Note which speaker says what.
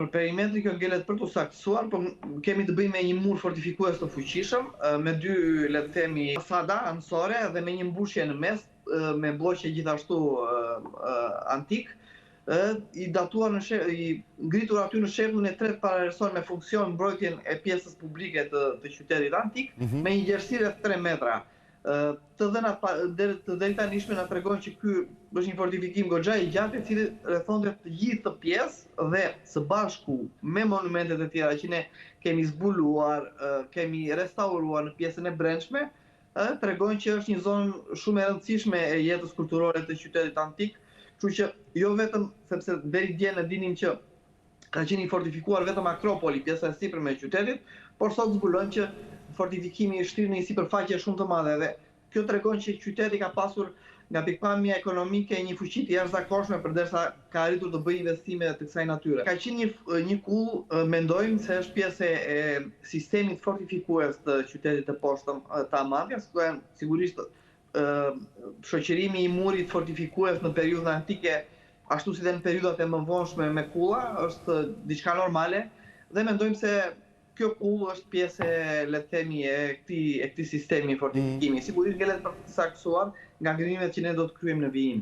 Speaker 1: Për perimetrin kjo ngelet për të saktësuar, por kemi të bëjmë me një mur fortifikues të fuqishëm, me dy, le të themi, fasada anësore dhe me një mbushje në mes, me bloqe gjithashtu antik, i datuar i ngritur aty në shekullin e 3 para me funksion mbrojtjen e pjesës publike të qytetit antik, me një gjerësi rreth 3 metra. Të dhënat të deritanishme na tregojnë që ky është një fortifikim goxha i gjatë, i cili rrethonte të gjithë të pjesë dhe së bashku me monumentet e tjera që ne kemi zbuluar, kemi restauruar në pjesën e brendshme, tregojnë që është një zonë shumë e rëndësishme e jetës kulturore të qytetit antik, kështu që jo vetëm sepse deri dje ne dinim që ka qenë fortifikuar vetëm Akropoli, pjesa e sipërme e qytetit, por sot zbulojmë që fortifikimi i shtirë në një sipërfaqe shumë të madhe dhe kjo tregon që qyteti ka pasur nga pikpamja ekonomike një fuqi të jashtëzakonshme përderisa ka arritur të bëjë investime të kësaj natyre. Ka qenë një kull, mendojmë se është pjesë e sistemit fortifikues të qytetit të poshtëm të Amadhjas, ku janë sigurisht shoqërimi i murit fortifikues në periudhën antike, ashtu si dhe në periudhat e mëvonshme me kulla, është diçka normale dhe mendojmë se kjo kull është pjesë le të themi e këtij sistemi fortifikimi. Sigurisht ngelet për të saktësuar nga ngrimet që ne do të kryejmë në vijim.